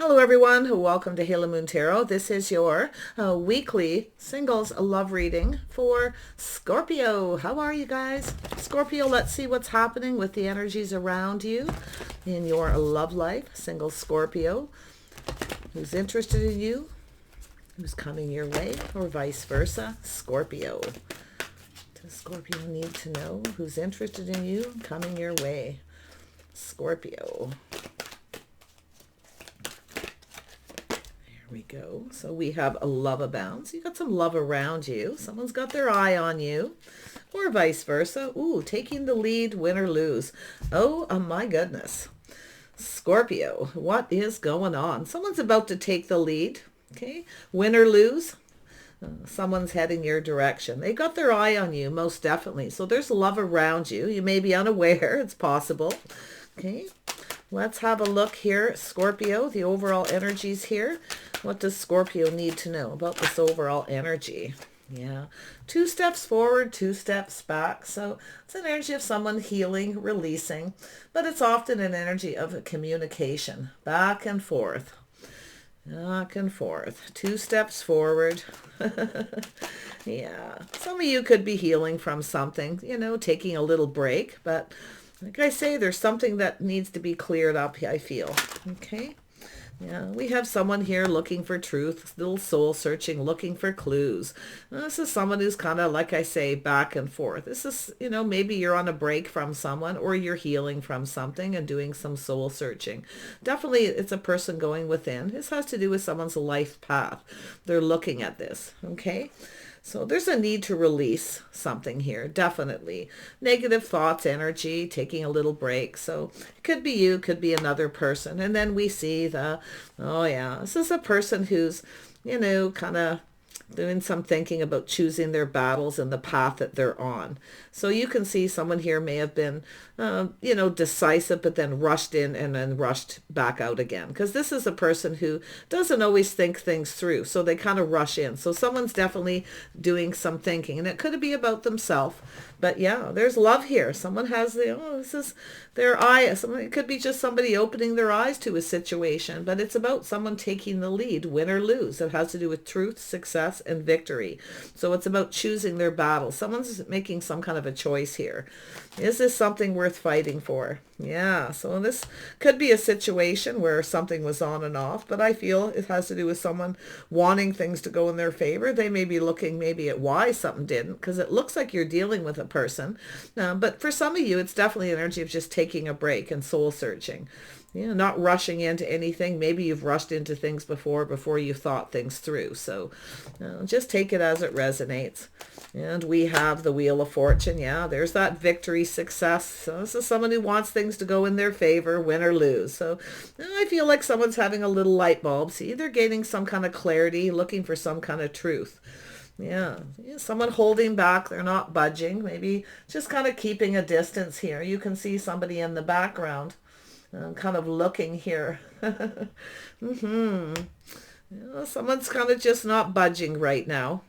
Hello everyone, welcome to Halo Moon Tarot. This is your weekly singles love reading for Scorpio. How are you guys? Scorpio, let's see what's happening with the energies around you in your love life. Single Scorpio, who's interested in you, who's coming your way, or vice versa. Scorpio. Does Scorpio need to know who's interested in you, coming your way? Scorpio. We go. So we have a love abound. So you got some love around you. Someone's got their eye on you, or vice versa. Ooh, taking the lead, win or lose. Oh my goodness. Scorpio, what is going on? Someone's about to take the lead. Okay, win or lose. Someone's heading your direction. They got their eye on you, most definitely. So there's love around you. You may be unaware. It's possible. Okay. Let's have a look here, Scorpio, the overall energies here. What does Scorpio need to know about this overall energy? Yeah, 2 steps forward, 2 steps back. So it's an energy of someone healing, releasing, but it's often an energy of communication, back and forth. Back and forth. 2 steps forward. Yeah, some of you could be healing from something, taking a little break, but like I say, there's something that needs to be cleared up, I feel. Okay. Yeah, we have someone here looking for truth, little soul searching, looking for clues. This is someone who's kind of, like I say, back and forth. This is, maybe you're on a break from someone, or you're healing from something and doing some soul searching. Definitely, it's a person going within. This has to do with someone's life path. They're looking at this. Okay. So there's a need to release something here, definitely. Negative thoughts, energy, taking a little break. So it could be you, could be another person. And then we see this is a person who's, kind of doing some thinking about choosing their battles and the path that they're on. So you can see someone here may have been, decisive, but then rushed in and then rushed back out again. Because this is a person who doesn't always think things through. So they kind of rush in. So someone's definitely doing some thinking, and it could be about themselves. But yeah, there's love here. Someone has this is their eye. It could be just somebody opening their eyes to a situation, but it's about someone taking the lead, win or lose. It has to do with truth, success, and victory. So it's about choosing their battle. Someone's making some kind of a choice here. Is this something worth fighting for? Yeah, so this could be a situation where something was on and off, but I feel it has to do with someone wanting things to go in their favor. They may be looking maybe at why something didn't, because it looks like you're dealing with a person. But for some of you, it's definitely an energy of just taking a break and soul searching. Not rushing into anything. Maybe you've rushed into things before you thought things through. So just take it as it resonates. And we have the Wheel of Fortune. Yeah, there's that victory, success. So this is someone who wants things to go in their favor, win or lose. So I feel like someone's having a little light bulb. See, they're gaining some kind of clarity, looking for some kind of truth. Yeah, someone holding back. They're not budging. Maybe just kind of keeping a distance here. You can see somebody in the background. Kind of looking here. Someone's kind of just not budging right now.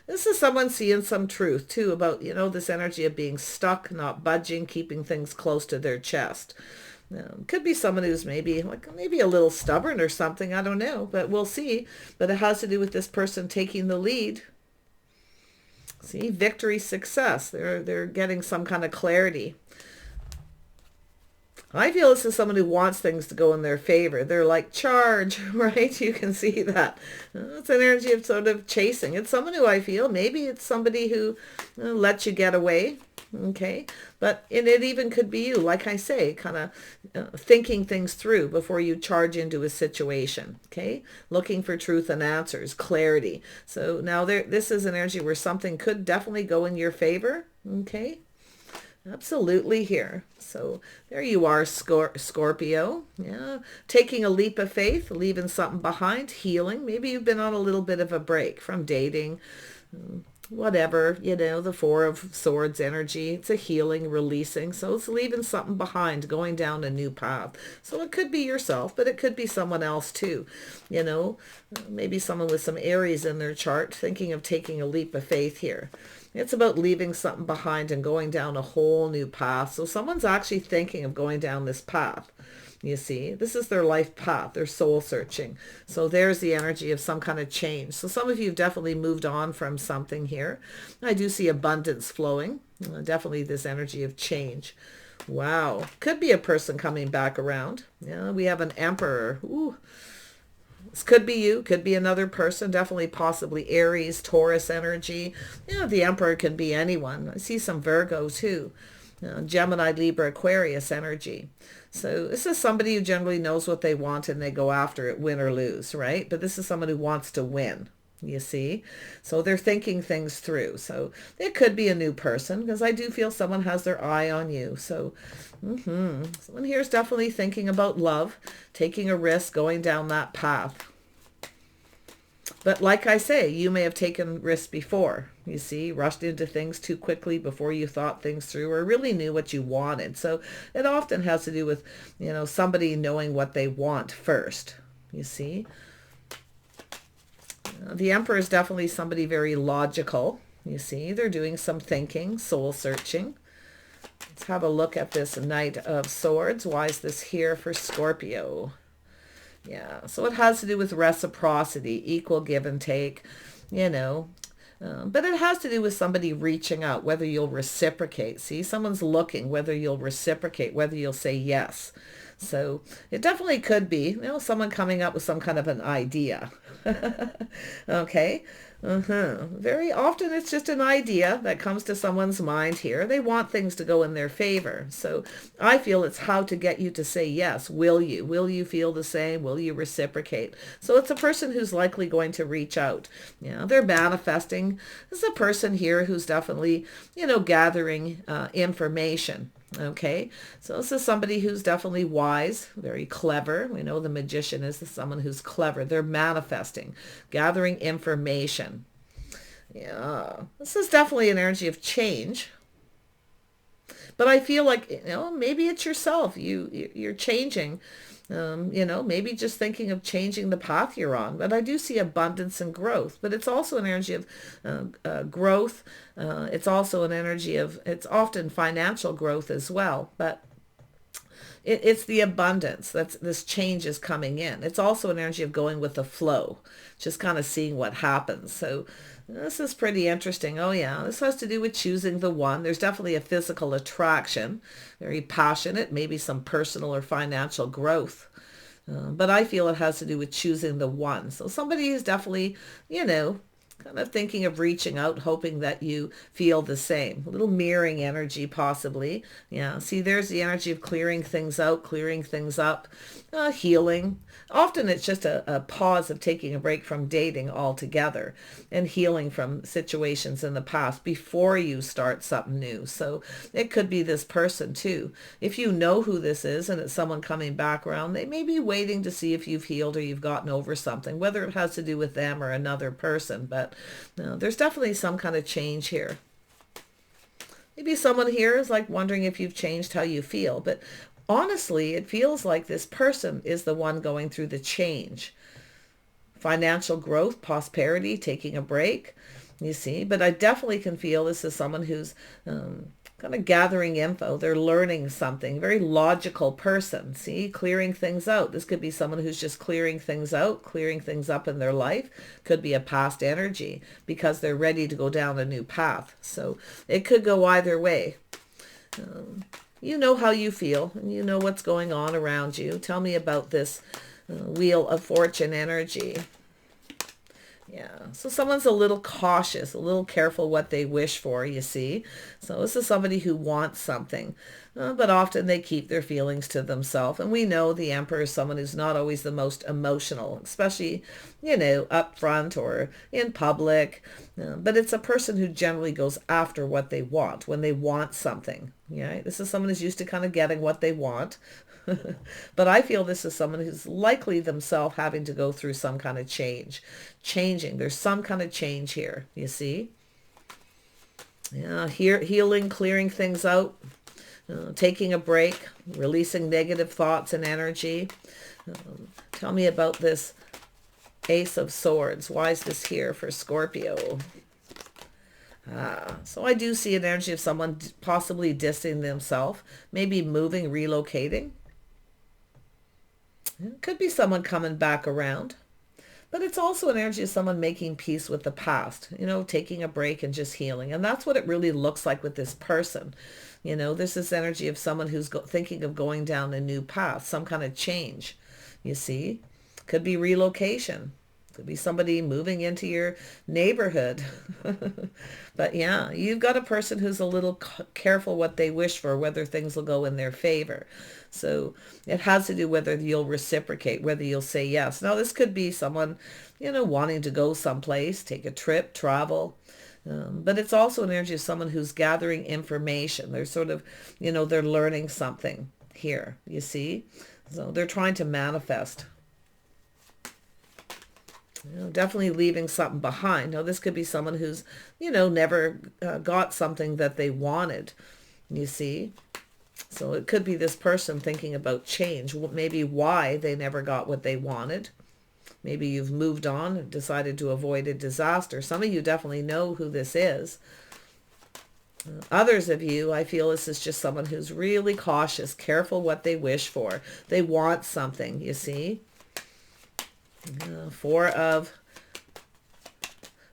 This is someone seeing some truth too about, this energy of being stuck, not budging, keeping things close to their chest. Could be someone who's maybe a little stubborn or something. I don't know, but we'll see. But it has to do with this person taking the lead. See, victory, success. They're getting some kind of clarity. I feel this is someone who wants things to go in their favor. They're like, charge, right? You can see that. It's an energy of sort of chasing. It's someone who I feel, maybe it's somebody who lets you get away, okay? But it even could be you, like I say, kind of thinking things through before you charge into a situation, okay? Looking for truth and answers, clarity. So now this is an energy where something could definitely go in your favor, okay? Absolutely here. So there you are, Scorpio. Yeah, taking a leap of faith, leaving something behind, healing. Maybe you've been on a little bit of a break from dating, whatever, the Four of Swords energy. It's a healing, releasing. So it's leaving something behind, going down a new path. So it could be yourself, but it could be someone else too. Maybe someone with some Aries in their chart thinking of taking a leap of faith here. It's about leaving something behind and going down a whole new path. So someone's actually thinking of going down this path. You see, this is their life path, their soul searching. So there's the energy of some kind of change. So some of you have definitely moved on from something here. I do see abundance flowing. Definitely this energy of change. Wow. Could be a person coming back around. Yeah, we have an emperor. Ooh. This could be you, could be another person, definitely possibly Aries, Taurus energy. You know, the emperor can be anyone. I see some Virgo too. Gemini, Libra, Aquarius energy. So this is somebody who generally knows what they want and they go after it, win or lose, right? But this is someone who wants to win, you see? So they're thinking things through. So it could be a new person, because I do feel someone has their eye on you. So someone here is definitely thinking about love, taking a risk, going down that path. But like I say, you may have taken risks before, you see, rushed into things too quickly before you thought things through or really knew what you wanted. So it often has to do with, you know, somebody knowing what they want first, you see. The Emperor is definitely somebody very logical, you see. They're doing some thinking, soul searching. Let's have a look at this Knight of Swords. Why is this here for Scorpio? Yeah, so it has to do with reciprocity, equal give and take, you know. But it has to do with somebody reaching out, whether you'll reciprocate. See, someone's looking, whether you'll reciprocate, whether you'll say yes. So it definitely could be, you know, someone coming up with some kind of an idea. Okay. Very often it's just an idea that comes to someone's mind here. They want things to go in their favor. So I feel it's how to get you to say yes. Will you? Will you feel the same? Will you reciprocate? So it's a person who's likely going to reach out. Yeah, they're manifesting. This is a person here who's definitely, you know, gathering information. Okay, so this is somebody who's definitely wise, very clever. We know the magician is someone who's clever. They're manifesting, gathering information. Yeah, this is definitely an energy of change. But I feel like, you know, maybe it's yourself. You're changing. You know, maybe just thinking of changing the path you're on. But I do see abundance and growth. But it's also an energy of growth. It's also an energy of, it's often financial growth as well. But it's the abundance. This change is coming in. It's also an energy of going with the flow, just kind of seeing what happens. So this is pretty interesting. Oh yeah, this has to do with choosing the one. There's definitely a physical attraction, very passionate, maybe some personal or financial growth. But I feel it has to do with choosing the one. So somebody is definitely, you know, kind of thinking of reaching out, hoping that you feel the same. A little mirroring energy, possibly. Yeah, see, there's the energy of clearing things out, clearing things up, healing. Often it's just a pause of taking a break from dating altogether and healing from situations in the past before you start something new. So it could be this person too. If you know who this is and it's someone coming back around, they may be waiting to see if you've healed or you've gotten over something, whether it has to do with them or another person. But no, there's definitely some kind of change here. Maybe someone here is like wondering if you've changed how you feel, but honestly, it feels like this person is the one going through the change. Financial growth, prosperity, taking a break, you see. But I definitely can feel this is someone who's kind of gathering info. They're learning something. Very logical person, see, clearing things out. This could be someone who's just clearing things out, clearing things up in their life. Could be a past energy because they're ready to go down a new path. So it could go either way. You know how you feel, and you know what's going on around you. Tell me about this Wheel of Fortune energy. Yeah, so someone's a little cautious, a little careful what they wish for, you see. So this is somebody who wants something, but often they keep their feelings to themselves. And we know the Emperor is someone who's not always the most emotional, especially, you know, up front or in public. But it's a person who generally goes after what they want when they want something. Yeah, this is someone who's used to kind of getting what they want. But I feel this is someone who's likely themselves having to go through some kind of changing. There's some kind of change here, you see. Yeah, here, healing, clearing things out, taking a break, releasing negative thoughts and energy. Tell me about this Ace of Swords. Why is this here for Scorpio? So I do see an energy of someone possibly distancing themselves, maybe moving, relocating. It could be someone coming back around. But it's also an energy of someone making peace with the past, taking a break and just healing. And that's what it really looks like with this person. This is energy of someone who's thinking of going down a new path, some kind of change, you see. Could be relocation. Could be somebody moving into your neighborhood. But yeah, you've got a person who's a little careful what they wish for, whether things will go in their favor. So it has to do whether you'll reciprocate, whether you'll say yes. Now, this could be someone, wanting to go someplace, take a trip, travel. But it's also an energy of someone who's gathering information. They're sort of, they're learning something here, you see. So they're trying to manifest. Definitely leaving something behind. Now, this could be someone who's, never got something that they wanted, you see. So it could be this person thinking about change, maybe why they never got what they wanted. Maybe you've moved on and decided to avoid a disaster. Some of you definitely know who this is. Others of you, I feel this is just someone who's really cautious, careful what they wish for. They want something, you see.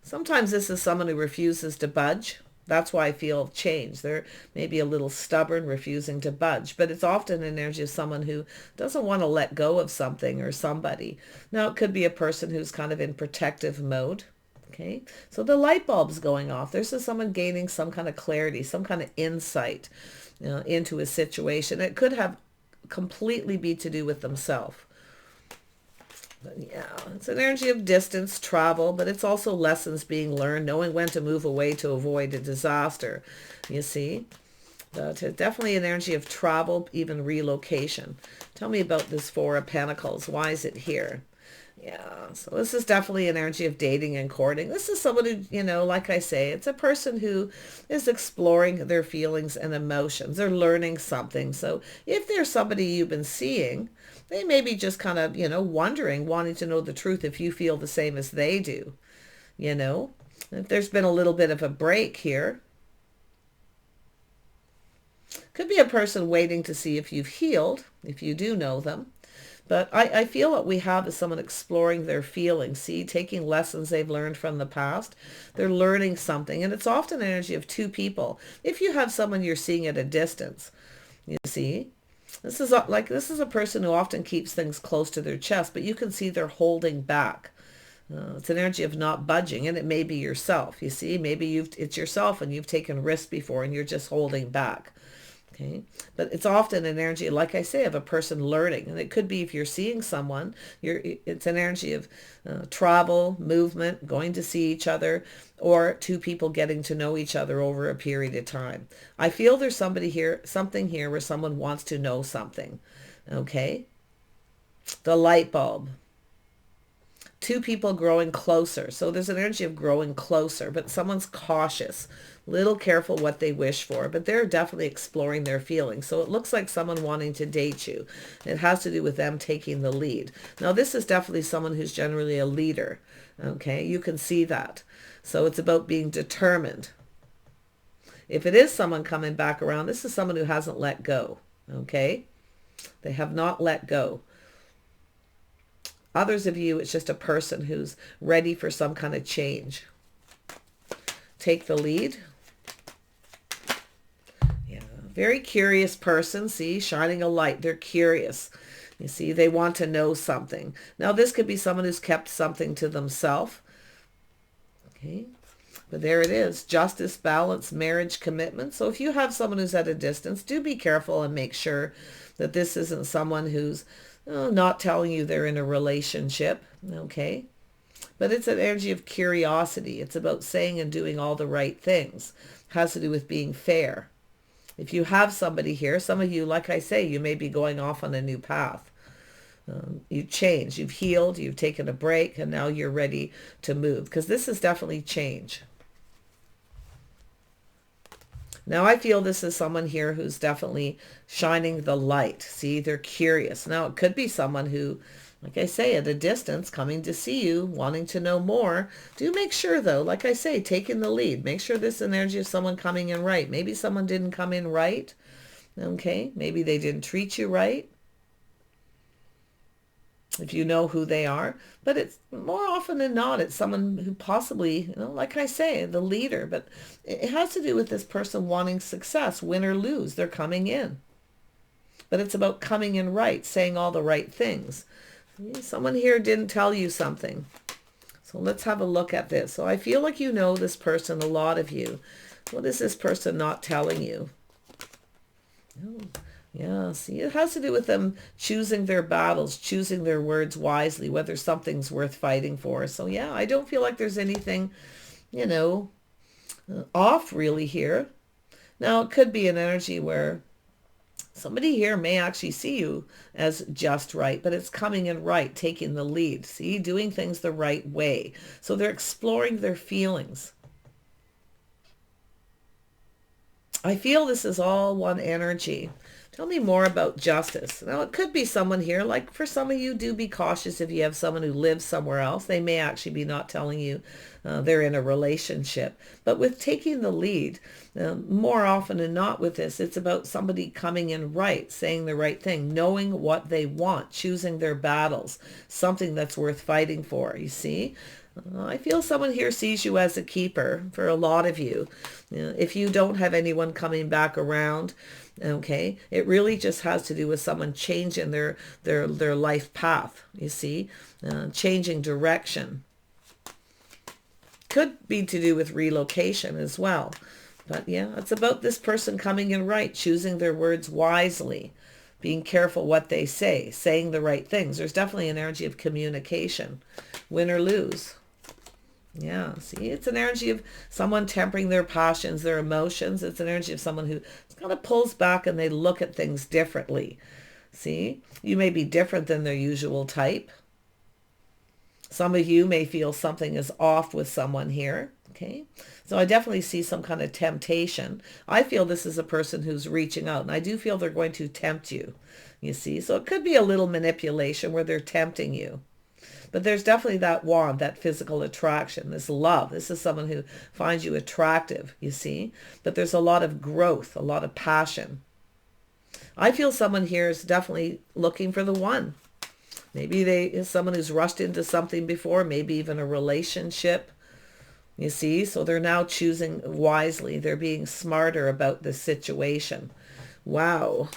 Sometimes this is someone who refuses to budge. That's why I feel change. They're maybe a little stubborn, refusing to budge. But it's often an energy of someone who doesn't want to let go of something or somebody. Now, it could be a person who's kind of in protective mode. Okay, so the light bulb's going off. This is someone gaining some kind of clarity, some kind of insight into a situation. It could have completely be to do with themselves. But yeah, it's an energy of distance, travel, but it's also lessons being learned, knowing when to move away to avoid a disaster, you see. But definitely an energy of travel, even relocation. Tell me about this Four of Pentacles. Why is it here? Yeah, so this is definitely an energy of dating and courting. This is someone who, like I say, it's a person who is exploring their feelings and emotions. They're learning something. So if there's somebody you've been seeing, they may be just kind of, wondering, wanting to know the truth if you feel the same as they do. If there's been a little bit of a break here. Could be a person waiting to see if you've healed, if you do know them. But I feel what we have is someone exploring their feelings, see, taking lessons they've learned from the past. They're learning something, and it's often an energy of two people. If you have someone you're seeing at a distance, you see, this is a person who often keeps things close to their chest, but you can see they're holding back. It's an energy of not budging, and it may be yourself. You see, maybe it's yourself and you've taken risks before and you're just holding back. Okay, but it's often an energy, like I say, of a person learning, and it could be if you're seeing someone, it's an energy of travel, movement, going to see each other, or two people getting to know each other over a period of time. I feel there's something here where someone wants to know something. Okay, the light bulb. Two people growing closer. So there's an energy of growing closer, but someone's cautious, little careful what they wish for, but they're definitely exploring their feelings. So it looks like someone wanting to date you. It has to do with them taking the lead. Now, this is definitely someone who's generally a leader. Okay, you can see that. So it's about being determined. If it is someone coming back around, this is someone who hasn't let go. Okay, they have not let go. Others of you, it's just a person who's ready for some kind of change. Take the lead. Yeah, very curious person. See, shining a light. They're curious. You see, they want to know something. Now, this could be someone who's kept something to themselves. Okay, but there it is. Justice, balance, marriage, commitment. So if you have someone who's at a distance, do be careful and make sure that this isn't someone who's not telling you they're in a relationship, okay? But it's an energy of curiosity. It's about saying and doing all the right things. It has to do with being fair. If you have somebody here, some of you, like I say, you may be going off on a new path. You've changed, you've healed, you've taken a break, and now you're ready to move. Because this is definitely change. Now, I feel this is someone here who's definitely shining the light. See, they're curious. Now, it could be someone who, like I say, at a distance, coming to see you, wanting to know more. Do make sure, though, like I say, taking the lead. Make sure this energy of someone coming in right. Maybe someone didn't come in right. Okay, maybe they didn't treat you right. if you know who they are. But it's more often than not, it's someone who possibly, like I say, the leader. But it has to do with this person wanting success, win or lose. They're coming in. But it's about coming in right, saying all the right things. Someone here didn't tell you something. So let's have a look at this. So I feel like you know this person, a lot of you. What is this person not telling you? Oh, yeah, see, it has to do with them choosing their battles, choosing their words wisely, whether something's worth fighting for. So yeah, I don't feel like there's anything, off really here. Now, it could be an energy where somebody here may actually see you as just right, but it's coming in right, taking the lead. See, doing things the right way. So they're exploring their feelings. I feel this is all one energy. Tell me more about justice. Now, it could be someone here, like for some of you, do be cautious if you have someone who lives somewhere else. They may actually be not telling you they're in a relationship. But with taking the lead, more often than not with this, it's about somebody coming in right, saying the right thing, knowing what they want, choosing their battles, something that's worth fighting for, you see? I feel someone here sees you as a keeper for a lot of you. If you don't have anyone coming back around, okay, it really just has to do with someone changing their life path, you see, changing direction. Could be to do with relocation as well. But yeah, it's about this person coming in right, choosing their words wisely, being careful what they say, saying the right things. There's definitely an energy of communication, win or lose. Yeah, see, it's an energy of someone tempering their passions, their emotions. It's an energy of someone who kind of pulls back and they look at things differently. See, you may be different than their usual type. Some of you may feel something is off with someone here. Okay, so I definitely see some kind of temptation. I feel this is a person who's reaching out, and I do feel they're going to tempt you, you see. So it could be a little manipulation where they're tempting you. But there's definitely that wand, that physical attraction, this love. This is someone who finds you attractive, you see. But there's a lot of growth, a lot of passion. I feel someone here is definitely looking for the one. Maybe they is someone who's rushed into something before, maybe even a relationship, you see. So they're now choosing wisely. They're being smarter about the situation. Wow.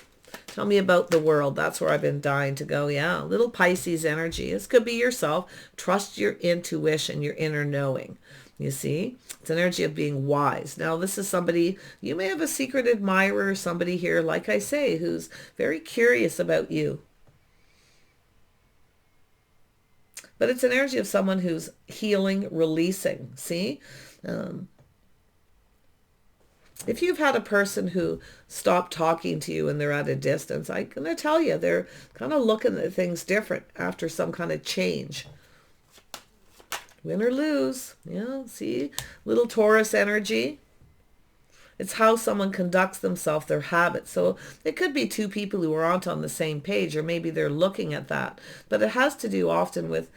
Tell me about the world. That's where I've been dying to go. Yeah, little Pisces energy. This could be yourself. Trust your intuition, your inner knowing. You see, it's an energy of being wise. Now, this is somebody, you may have a secret admirer, somebody here, like I say, who's very curious about you. But it's an energy of someone who's healing, releasing. See? If you've had a person who stopped talking to you and they're at a distance, I'm going to tell you, they're kind of looking at things different after some kind of change. Win or lose. Yeah, see? Little Taurus energy. It's how someone conducts themselves, their habits. So it could be two people who aren't on the same page, or maybe they're looking at that. But it has to do often with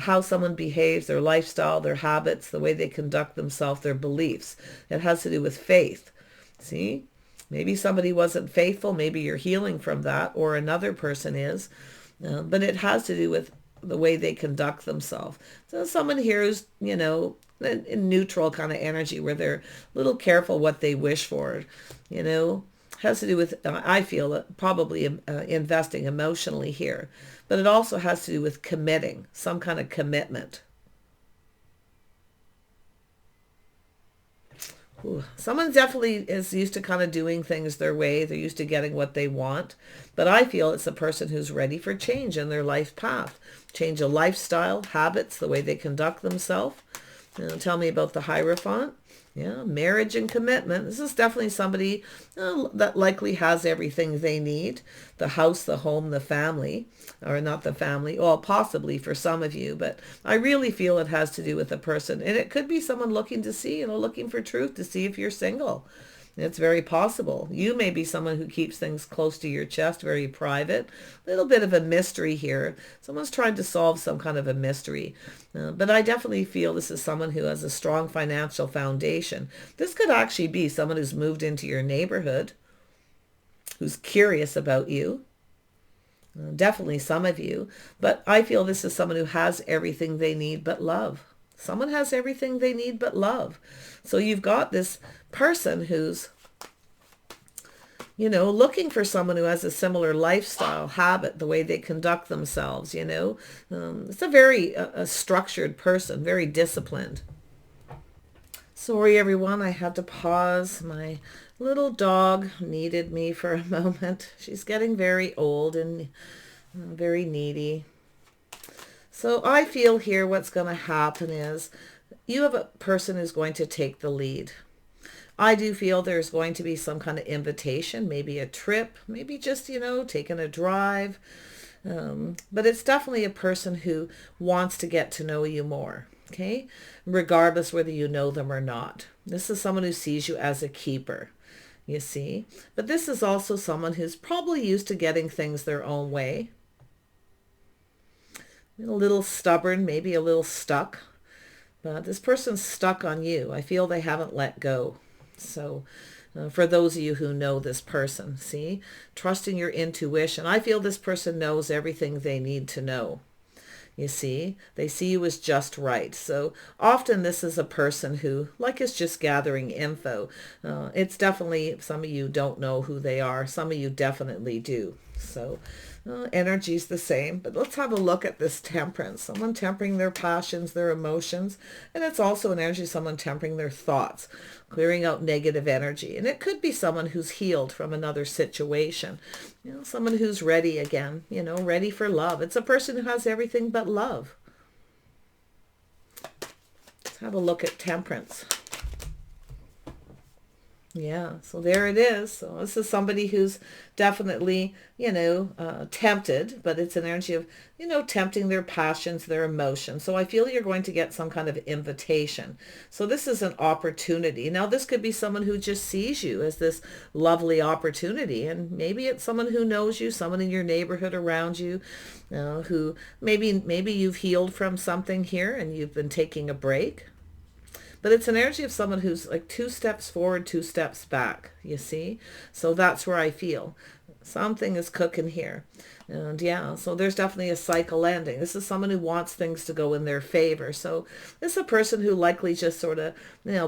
how someone behaves, their lifestyle, their habits, the way they conduct themselves, their beliefs. It has to do with faith. See? Maybe somebody wasn't faithful. Maybe you're healing from that, or another person is. But it has to do with the way they conduct themselves. So someone here who's, in neutral kind of energy, where they're a little careful what they wish for, has to do with, I feel, probably investing emotionally here. But it also has to do with committing, some kind of commitment. Ooh. Someone definitely is used to kind of doing things their way. They're used to getting what they want. But I feel it's a person who's ready for change in their life path. Change of lifestyle, habits, the way they conduct themselves. Tell me about the Hierophant. Yeah, marriage and commitment. This is definitely somebody that likely has everything they need. The house, the home, the family. Or not the family. Well, possibly for some of you. But I really feel it has to do with a person. And it could be someone looking to see, looking for truth, to see if you're single. It's very possible. You may be someone who keeps things close to your chest, very private. A little bit of a mystery here. Someone's trying to solve some kind of a mystery. But I definitely feel this is someone who has a strong financial foundation. This could actually be someone who's moved into your neighborhood, who's curious about you. Definitely some of you, but I feel this is someone who has everything they need but love. Someone has everything they need but love. So you've got this person who's, looking for someone who has a similar lifestyle, habit, the way they conduct themselves, It's a very structured person, very disciplined. Sorry, everyone, I had to pause. My little dog needed me for a moment. She's getting very old and very needy. So I feel here what's going to happen is you have a person who's going to take the lead. I do feel there's going to be some kind of invitation, maybe a trip, maybe just, taking a drive. But it's definitely a person who wants to get to know you more. Okay, regardless whether you know them or not. This is someone who sees you as a keeper, you see. But this is also someone who's probably used to getting things their own way. A little stubborn, maybe a little stuck. But this person's stuck on you. I feel they haven't let go. So for those of you who know this person, see, trusting your intuition. I feel this person knows everything they need to know. You see, they see you as just right. So often this is a person who, is just gathering info. It's definitely, some of you don't know who they are. Some of you definitely do. So energy's the same. But let's have a look at this temperance. Someone tempering their passions, their emotions. And it's also an energy of someone tempering their thoughts, clearing out negative energy. And it could be someone who's healed from another situation. Someone who's ready again, ready for love. It's a person who has everything but love. Let's have a look at temperance. Yeah, so there it is. So this is somebody who's definitely, tempted, but it's an energy of, tempting their passions, their emotions. So I feel you're going to get some kind of invitation. So this is an opportunity. Now, this could be someone who just sees you as this lovely opportunity. And maybe it's someone who knows you, someone in your neighborhood around you, who maybe you've healed from something here and you've been taking a break. But it's an energy of someone who's like 2 steps forward, 2 steps back, you see? So that's where I feel. Something is cooking here. And yeah, so there's definitely a cycle ending. This is someone who wants things to go in their favor. So this is a person who likely just sort of,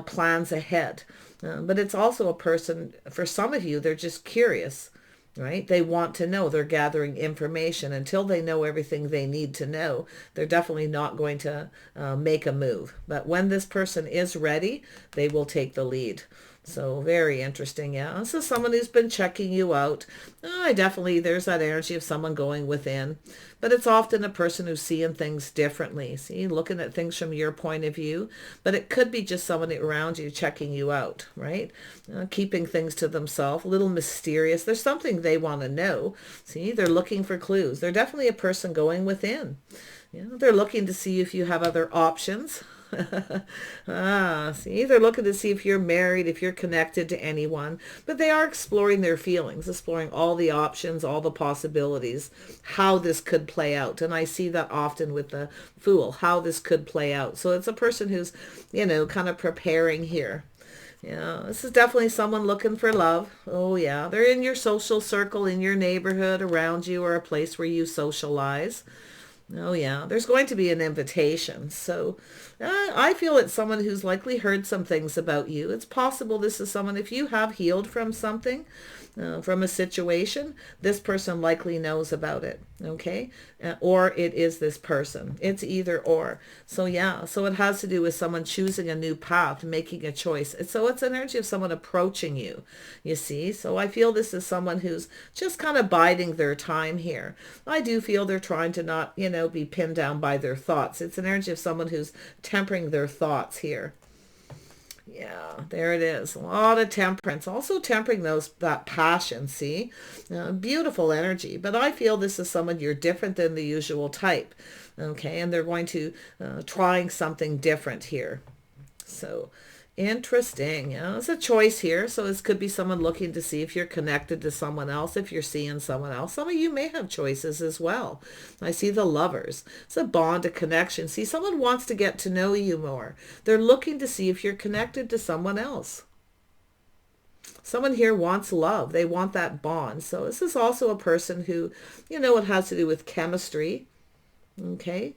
plans ahead. But it's also a person, for some of you, they're just curious. Right? They want to know. They're gathering information. Until they know everything they need to know, they're definitely not going to make a move. But when this person is ready, they will take the lead. So very interesting. Yeah. This is someone who's been checking you out. There's that energy of someone going within. But it's often a person who's seeing things differently. See, looking at things from your point of view. But it could be just someone around you checking you out, right? Keeping things to themselves, a little mysterious. There's something they want to know. See, they're looking for clues. They're definitely a person going within. They're looking to see if you have other options. See, they're looking to see if you're married, if you're connected to anyone, but they are exploring their feelings, exploring all the options, all the possibilities, how this could play out. And I see that often with the Fool, how this could play out. So it's a person who's, kind of preparing here. Yeah, this is definitely someone looking for love. Oh yeah, they're in your social circle, in your neighborhood, around you, or a place where you socialize. Oh yeah, there's going to be an invitation. So I feel it's someone who's likely heard some things about you. It's possible this is someone, if you have healed from something, from a situation, this person likely knows about it. Okay. Or it is this person. It's either or. So yeah, so it has to do with someone choosing a new path, making a choice. So it's an energy of someone approaching you, you see. So I feel this is someone who's just kind of biding their time here. I do feel they're trying to not, be pinned down by their thoughts. It's an energy of someone who's tempering their thoughts here. Yeah, there it is. A lot of temperance. Also tempering that passion, see? Beautiful energy. But I feel this is someone you're different than the usual type. Okay, and they're going to trying something different here. So interesting. It's a choice here. So this could be someone looking to see if you're connected to someone else, if you're seeing someone else. Some of you may have choices as well. I see the Lovers. It's a bond, a connection. See, someone wants to get to know you more. They're looking to see if you're connected to someone else. Someone here wants love. They want that bond. So this is also a person who, it has to do with chemistry. Okay.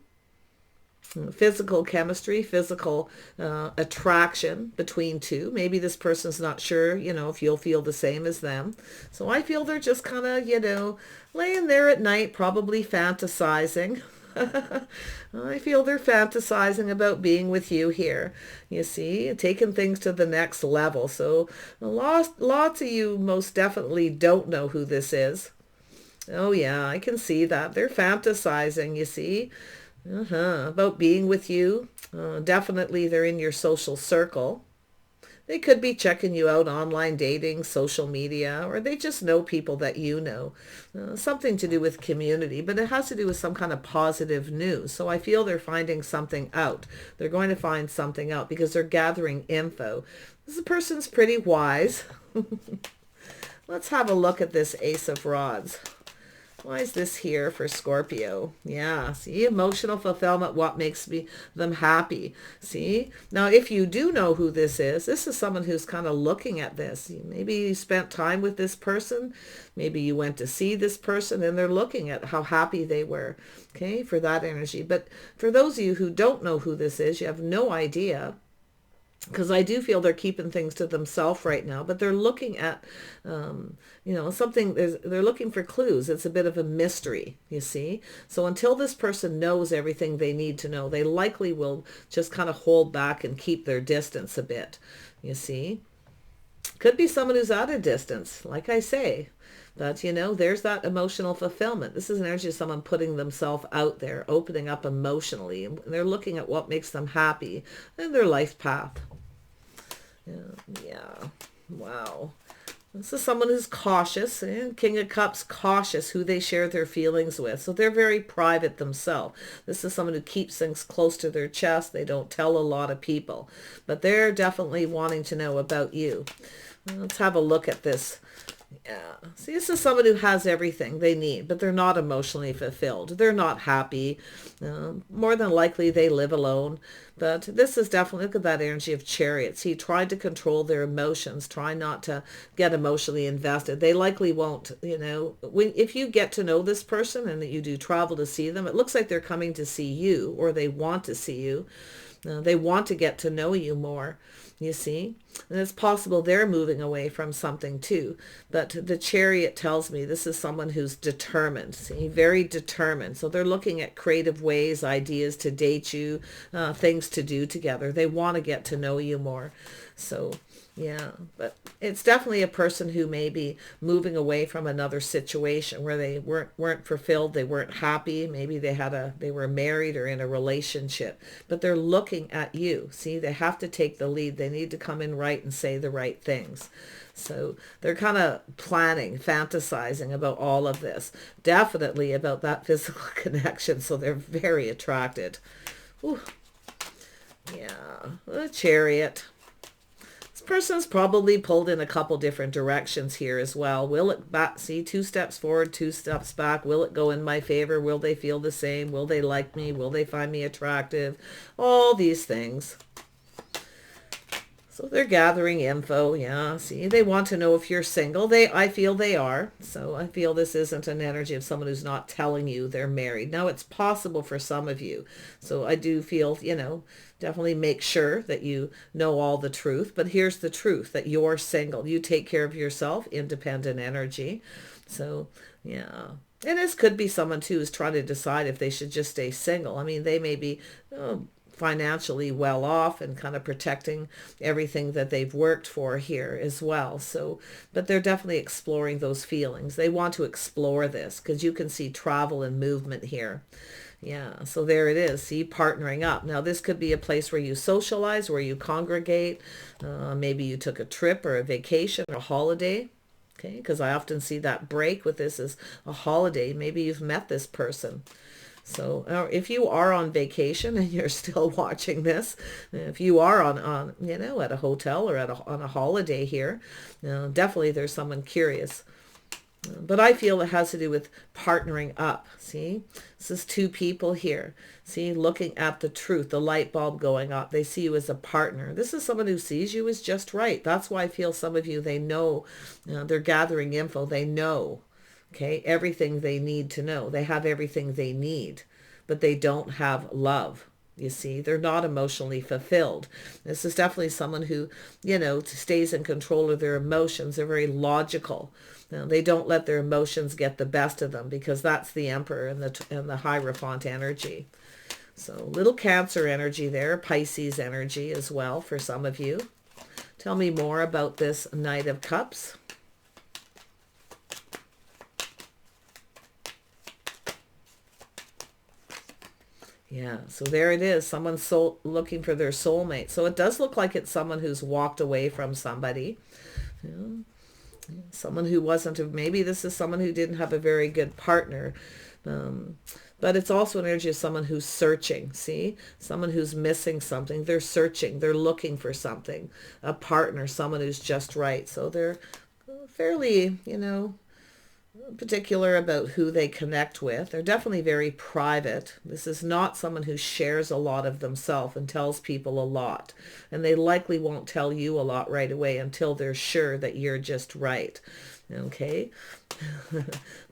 Physical chemistry, physical attraction between two. Maybe this person's not sure, if you'll feel the same as them. So I feel they're just kind of, laying there at night, probably fantasizing. I feel they're fantasizing about being with you here. You see, taking things to the next level. So lots of you most definitely don't know who this is. Oh yeah, I can see that. They're fantasizing, you see. About being with you. Definitely they're in your social circle. They could be checking you out online dating, social media, or they just know people that you know. Something to do with community, but it has to do with some kind of positive news. So I feel they're finding something out. They're going to find something out because they're gathering info. This person's pretty wise. Let's have a look at this Ace of Rods. Why is this here for Scorpio? Yeah, see, emotional fulfillment, what makes them happy. See, now if you do know who this is someone who's kind of looking at this. Maybe you spent time with this person. Maybe you went to see this person and they're looking at how happy they were, okay, for that energy. But for those of you who don't know who this is, you have no idea, because I do feel they're keeping things to themselves right now, but they're looking at, something, they're looking for clues. It's a bit of a mystery, you see. So until this person knows everything they need to know, they likely will just kind of hold back and keep their distance a bit, you see. Could be someone who's at a distance, like I say. But, there's that emotional fulfillment. This is an energy of someone putting themselves out there, opening up emotionally. And they're looking at what makes them happy and their life path. Yeah. Wow. This is someone who's cautious. And King of Cups, cautious who they share their feelings with. So they're very private themselves. This is someone who keeps things close to their chest. They don't tell a lot of people. But they're definitely wanting to know about you. Let's have a look at this. Yeah. See, this is someone who has everything they need, but they're not emotionally fulfilled. They're not happy. More than likely, they live alone. But this is definitely, look at that energy of Chariots. He tried to control their emotions, try not to get emotionally invested. They likely won't, if you get to know this person and that you do travel to see them, it looks like they're coming to see you, or they want to see you. They want to get to know you more, you see. And it's possible they're moving away from something too. But the Chariot tells me this is someone who's determined, see, very determined. So they're looking at creative ways, ideas to date you, things to do together. They want to get to know you more. So yeah, but it's definitely a person who may be moving away from another situation where they weren't fulfilled, they weren't happy. Maybe they were married or in a relationship, but they're looking at you. See, they have to take the lead. They need to come in right and say the right things. So they're kind of planning, fantasizing about all of this. Definitely about that physical connection. So they're very attracted. Ooh. Yeah, a Chariot. Person's probably pulled in a couple different directions here as well. Will it back? See, 2 steps forward, 2 steps back. Will it go in my favor? Will they feel the same? Will they like me? Will they find me attractive? All these things. So they're gathering info. Yeah, see, they want to know if you're single. I feel they are. So I feel this isn't an energy of someone who's not telling you they're married. Now, it's possible for some of you. So I do feel, definitely make sure that you know all the truth. But here's the truth, that you're single. You take care of yourself, independent energy. So, yeah. And this could be someone, too, who's trying to decide if they should just stay single. I mean, they may be financially well off and kind of protecting everything that they've worked for here as well. So, but they're definitely exploring those feelings. They want to explore this because you can see travel and movement here. Yeah, so there it is. See, partnering up. Now, this could be a place where you socialize, where you congregate. Maybe you took a trip or a vacation or a holiday. Okay, because I often see that break with this as a holiday. Maybe you've met this person. So if you are on vacation and you're still watching this, if you are on at a hotel or on a holiday here, definitely there's someone curious. But I feel it has to do with partnering up. See, this is two people here. See, looking at the truth, the light bulb going up. They see you as a partner. This is someone who sees you as just right. That's why I feel some of you, they know, they're gathering info. They know, okay, everything they need to know. They have everything they need, but they don't have love. You see, they're not emotionally fulfilled. This is definitely someone who, stays in control of their emotions. They're very logical. They don't let their emotions get the best of them, because that's the Emperor and the Hierophant energy. So little Cancer energy there, Pisces energy as well for some of you. Tell me more about this Knight of Cups. Yeah, so there it is. Someone's looking for their soulmate. So it does look like it's someone who's walked away from somebody. Someone who wasn't, maybe this is someone who didn't have a very good partner. But it's also an energy of someone who's searching, see? Someone who's missing something. They're searching. They're looking for something. A partner, someone who's just right. So they're fairly, particular about who they connect with. They're definitely very private. This is not someone who shares a lot of themselves and tells people a lot. And they likely won't tell you a lot right away until they're sure that you're just right. Okay?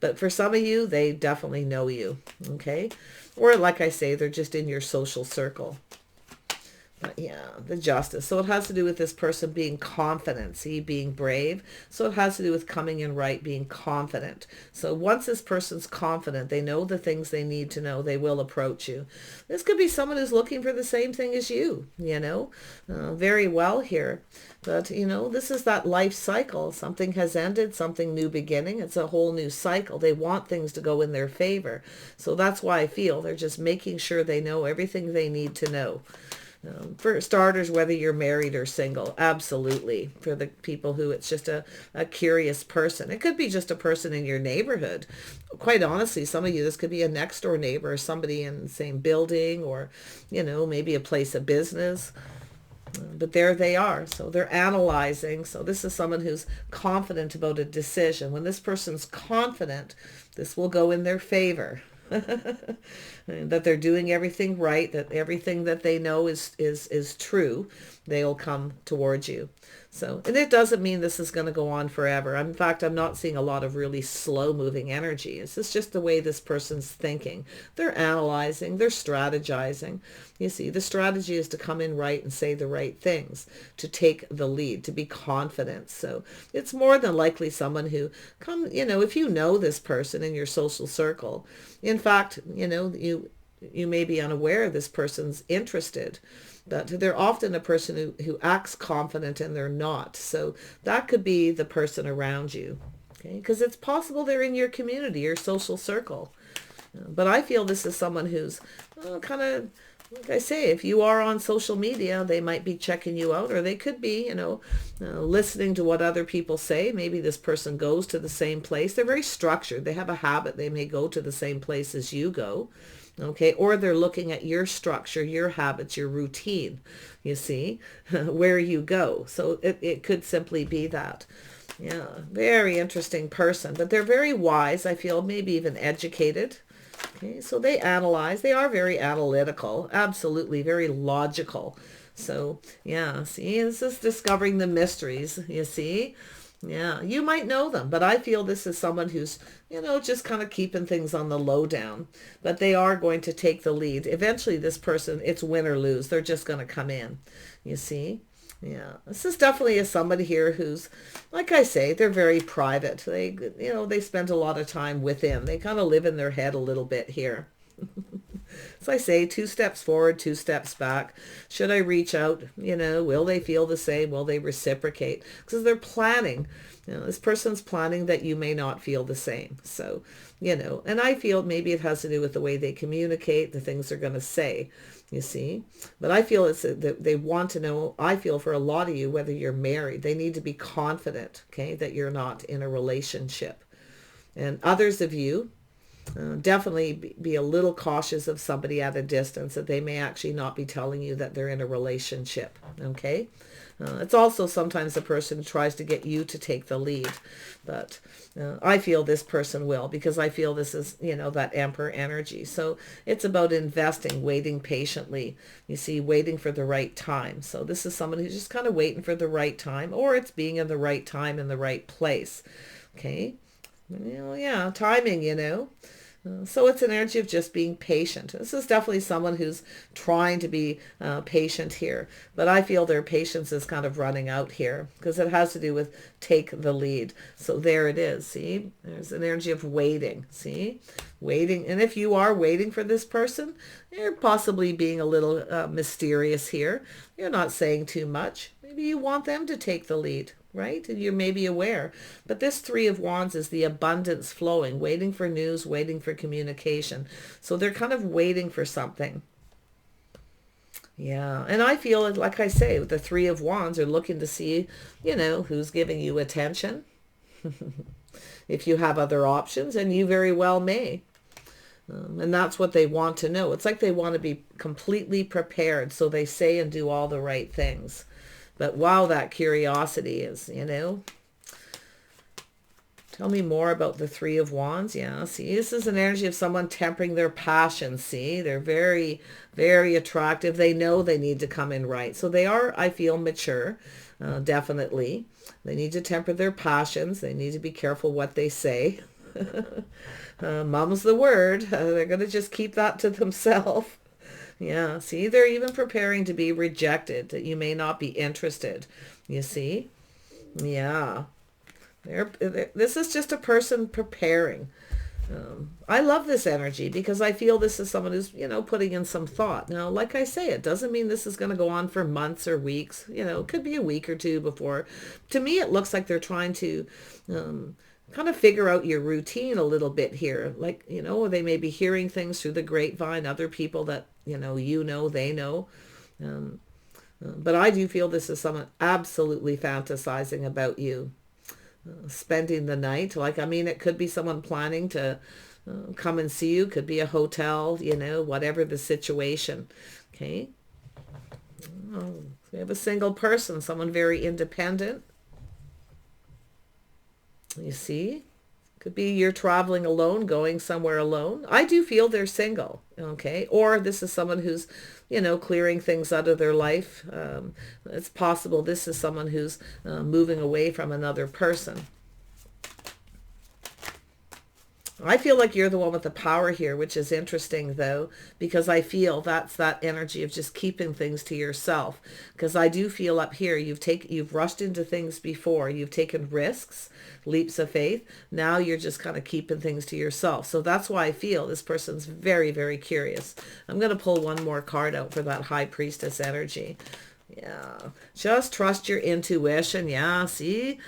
But for some of you, they definitely know you. Okay? Or like I say, they're just in your social circle. But yeah, the Justice. So it has to do with this person being confident, see, being brave. So it has to do with coming in right, being confident. So once this person's confident, they know the things they need to know, they will approach you. This could be someone who's looking for the same thing as you, very well here. But, this is that life cycle. Something has ended, something new beginning. It's a whole new cycle. They want things to go in their favor. So that's why I feel they're just making sure they know everything they need to know. For starters, whether you're married or single, absolutely. For the people who it's just a curious person. It could be just a person in your neighborhood. Quite honestly, some of you, this could be a next door neighbor or somebody in the same building, or, maybe a place of business. But there they are. So they're analyzing. So this is someone who's confident about a decision. When this person's confident, this will go in their favor. That they're doing everything right, that everything that they know is true, they'll come towards you. So, and it doesn't mean this is going to go on forever. In fact, I'm not seeing a lot of really slow moving energy. This is just the way this person's thinking. They're analyzing, they're strategizing. You see, the strategy is to come in right and say the right things, to take the lead, to be confident. So it's more than likely someone who if you know this person in your social circle, in fact, you may be unaware this person's interested, but they're often a person who acts confident and they're not. So that could be the person around you, okay? Because it's possible they're in your community, your social circle. But I feel this is someone who's kind of, like I say, if you are on social media, they might be checking you out, or they could be, listening to what other people say. Maybe this person goes to the same place. They're very structured. They have a habit. They may go to the same place as you go. Okay, or they're looking at your structure, your habits, your routine, you see, where you go. So it could simply be that. Yeah, very interesting person, but they're very wise. I feel maybe even educated. Okay, so they analyze. They are very analytical, absolutely, very logical. So yeah, see, this is discovering the mysteries, you see. Yeah, you might know them, but I feel this is someone who's, just kind of keeping things on the lowdown. But they are going to take the lead. Eventually, this person, it's win or lose. They're just going to come in, you see. Yeah, this is definitely somebody here who's, like I say, they're very private. They, they spend a lot of time within. They kind of live in their head a little bit here. So I say 2 steps forward, 2 steps back. Should I reach out? Will they feel the same? Will they reciprocate? Because they're planning. This person's planning that you may not feel the same. So, and I feel maybe it has to do with the way they communicate, the things they're going to say, you see. But I feel it's that they want to know, I feel for a lot of you, whether you're married, they need to be confident, okay, that you're not in a relationship. And others of you, Definitely be a little cautious of somebody at a distance, that they may actually not be telling you that they're in a relationship. Okay. It's also sometimes the person who tries to get you to take the lead, but I feel this person will, because I feel this is, that Emperor energy. So it's about investing, waiting patiently, you see, waiting for the right time. So this is someone who's just kind of waiting for the right time, or it's being in the right time in the right place. Okay. Yeah, timing, So it's an energy of just being patient. This is definitely someone who's trying to be patient here. But I feel their patience is kind of running out here, because it has to do with take the lead. So there it is. See, there's an energy of waiting. See, waiting. And if you are waiting for this person, you're possibly being a little mysterious here. You're not saying too much. Maybe you want them to take the lead, right? And you're maybe aware. But this Three of Wands is the abundance flowing, waiting for news, waiting for communication. So they're kind of waiting for something. Yeah. And I feel, like I say, with the Three of Wands, are looking to see, who's giving you attention. If you have other options, and you very well may. And that's what they want to know. It's like they want to be completely prepared, so they say and do all the right things. But wow, that curiosity is, Tell me more about the Three of Wands. Yeah, see, this is an energy of someone tempering their passion. See, they're very, very attractive. They know they need to come in right. So they are, I feel, mature, definitely. They need to temper their passions. They need to be careful what they say. Mum's the word. They're going to just keep that to themselves. Yeah, see, they're even preparing to be rejected, that you may not be interested, you see? Yeah. This is just a person preparing. I love this energy, because I feel this is someone who's, putting in some thought. Now, like I say, it doesn't mean this is going to go on for months or weeks. It could be a week or two before. To me, it looks like they're trying to kind of figure out your routine a little bit here. Like, they may be hearing things through the grapevine, other people that, they know. But I do feel this is someone absolutely fantasizing about you. Spending the night. It could be someone planning to come and see you. Could be a hotel, whatever the situation. Okay. Oh, we have a single person, someone very independent. You see? Could be you're traveling alone, going somewhere alone. I do feel they're single, okay? Or this is someone who's, clearing things out of their life. It's possible this is someone who's moving away from another person. I feel like you're the one with the power here, which is interesting, though, because I feel that's that energy of just keeping things to yourself. Because I do feel up here, you've rushed into things before. You've taken risks, leaps of faith. Now you're just kind of keeping things to yourself. So that's why I feel this person's very, very curious. I'm going to pull one more card out for that High Priestess energy. Yeah, just trust your intuition. Yeah, see,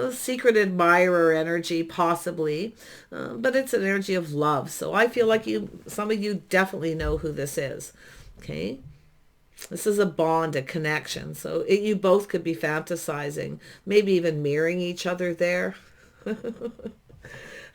secret admirer energy, possibly, but it's an energy of love. So I feel like some of you definitely know who this is. Okay, this is a bond, a connection. So you both could be fantasizing, maybe even mirroring each other there.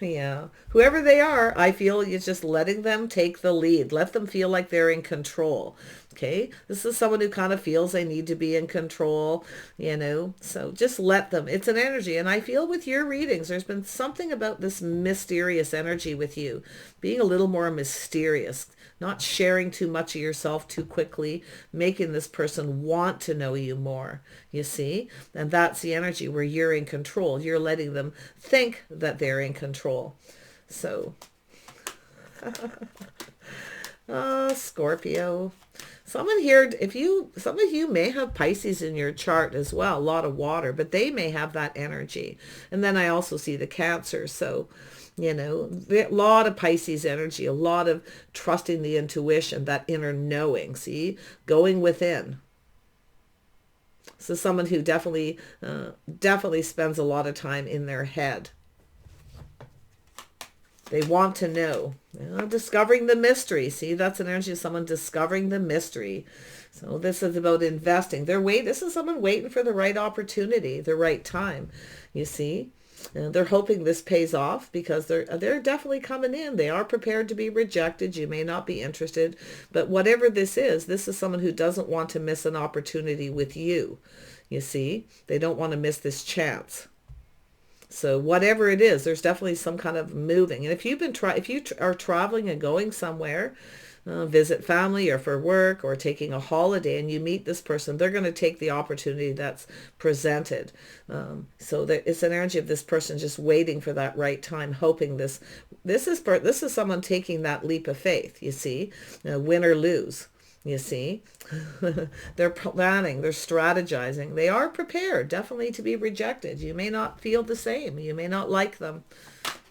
Yeah, whoever they are, I feel you're just letting them take the lead. Let them feel like they're in control. Okay, this is someone who kind of feels they need to be in control, so just let them. It's an energy. And I feel with your readings, there's been something about this mysterious energy with you, being a little more mysterious, not sharing too much of yourself too quickly, making this person want to know you more, you see? And that's the energy where you're in control. You're letting them think that they're in control. So, Scorpio. Someone here, some of you may have Pisces in your chart as well, a lot of water, but they may have that energy. And then I also see the Cancer. So, a lot of Pisces energy, a lot of trusting the intuition, that inner knowing, see, going within. So someone who definitely spends a lot of time in their head. They want to know, discovering the mystery. See, that's an energy of someone discovering the mystery. So this is about investing. This is someone waiting for the right opportunity, the right time, you see. And they're hoping this pays off because they're definitely coming in. They are prepared to be rejected. You may not be interested, but whatever this is someone who doesn't want to miss an opportunity with you. You see, they don't want to miss this chance. So whatever it is, there's definitely some kind of moving. And if you've been are traveling and going somewhere, visit family or for work or taking a holiday, and you meet this person, they're going to take the opportunity that's presented. So it's an energy of this person just waiting for that right time, hoping this is someone taking that leap of faith. You see, win or lose. You see, they're planning, they're strategizing. They are prepared definitely to be rejected. You may not feel the same. You may not like them.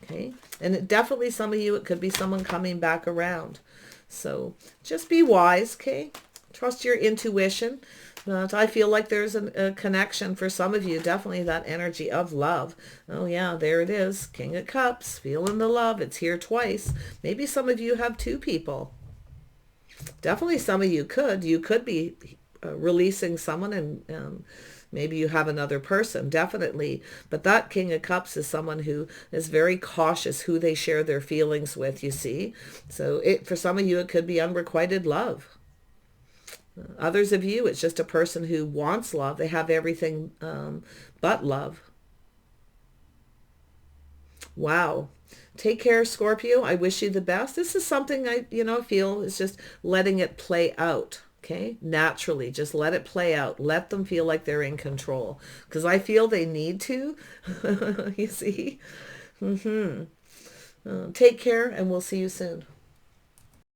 Okay. And definitely some of you, it could be someone coming back around. So just be wise. Okay. Trust your intuition. But I feel like there's a connection for some of you. Definitely that energy of love. Oh yeah, there it is. King of Cups, feeling the love. It's here twice. Maybe some of you have two people. Definitely some of you could be releasing someone, and maybe you have another person, definitely. But that King of Cups is someone who is very cautious who they share their feelings with, you see. So for some of you, it could be unrequited love. Others of you, it's just a person who wants love. They have everything but love. Wow. Take care, Scorpio. I wish you the best. This is something I feel is just letting it play out. Okay. Naturally, just let it play out. Let them feel like they're in control, because I feel they need to. You see? Take care, and we'll see you soon.